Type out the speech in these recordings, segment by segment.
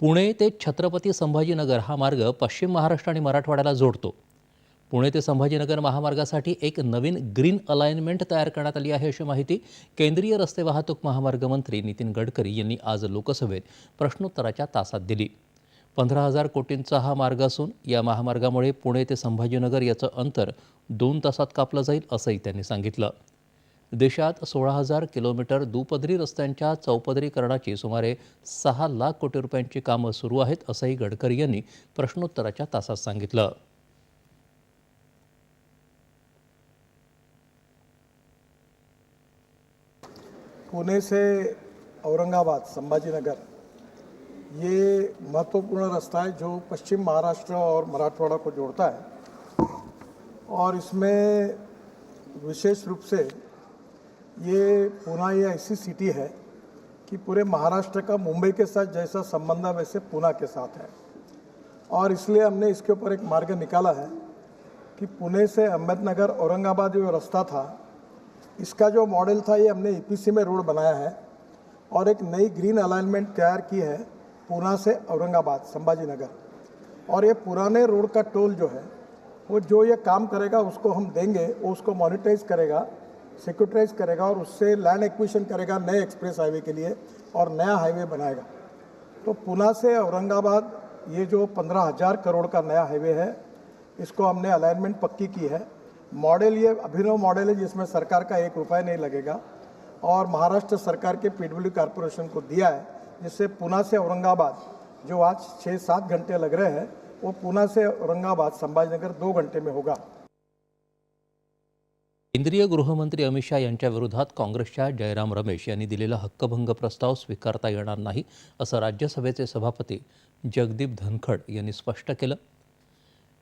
पुणे ते छत्रपती संभाजीनगर हा मार्ग पश्चिम महाराष्ट्र आणि मराठवाड्याला जोडतो. पुणे ते संभाजीनगर महामार्गासाठी एक नवीन ग्रीन अलाइनमेंट तयार करण्यात आली आहे, अशी माहिती केंद्रीय रस्ते वाहतूक महामार्ग मंत्री नितीन गडकरी यांनी आज लोकसभेत प्रश्नोत्तराच्या तासात दिली. 15,000 कोटींचा हा मार्ग असून या महामार्गामुळे पुणे ते संभाजीनगर याचं अंतर 2 तासात कापलं जाईल, असंही त्यांनी सांगितलं. देशात 16,000 किलोमीटर दुपदरी रस्त्यांच्या चौपदरीकरणाची सुमारे 6 लाख कोटी रुपयांची कामं सुरू आहेत, असंही गडकरी यांनी प्रश्नोत्तराच्या तासात सांगितलं. पुणे से औरंगाबाद संभाजीनगर ये महत्वपूर्ण रास्ता है जो पश्चिम महाराष्ट्र और मराठवाड़ा को जोड़ता है और इसमें विशेष रूप से ये पुणे ये ऐसी सिटी है कि पूरे महाराष्ट्र का मुंबई के साथ जैसा संबंध है वैसे पुणे के साथ है और इसलिए हमने इसके ऊपर एक मार्ग निकाला है कि पुणे से अहमदनगर औरंगाबाद जो रास्ता था इसका जो मॉडल था ये हमने ईपीसी में रोड बनाया है और एक नई ग्रीन अलाइनमेंट तैयार की है पुणे से औरंगाबाद संभाजीनगर। और ये पुराने रोड का टोल जो है वो जो ये काम करेगा उसको हम देंगे, वो उसको मॉनिटाइज करेगा, सिक्योरिटाइज करेगा और उससे लैंड एक्विजिशन करेगा नए एक्सप्रेस हाईवे के लिए और नया हाईवे बनाएगा। तो पुणे से औरंगाबाद ये जो 15,000 करोड़ का नया हाईवे है इसको हमने अलाइनमेंट पक्की की है। मॉडल ये अभिनव मॉडल है जिसमें सरकार का 1 रुपया नहीं लगेगा और महाराष्ट्र सरकार के पीडब्ल्यू कॉर्पोरेशन को दिया है, जिससे पुणे से औरंगाबाद जो आज 6-7 घंटे लग रहे हैं वो पुणे से औरंगाबाद संभाजीनगर 2 घंटे में होगा। केंद्रीय गृहमंत्री अमित शाह यांच्या विरोधात काँग्रेसच्या जयराम रमेश यांनी दिलेला हक्कभंग प्रस्ताव स्वीकारता येणार नाही, असं राज्यसभेचे सभापती जगदीप धनखड यांनी स्पष्ट केलं.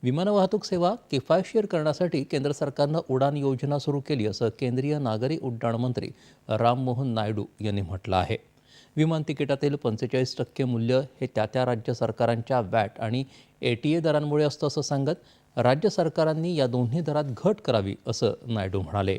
विमान वाहतूक सेवा किफायतशीर करण्यासाठी केंद्र सरकारनं उडान योजना सुरू केली, असं केंद्रीय नागरी उड्डाण मंत्री राममोहन नायडू यांनी म्हटलं आहे. विमान तिकिटातील 45% मूल्य हे त्या राज्य सरकारांच्या वॅट आणि ATA दरांमुळे असतं, असं सांगत राज्य सरकारांनी या दोन्ही दरात घट करावी, असं नायडू म्हणाले.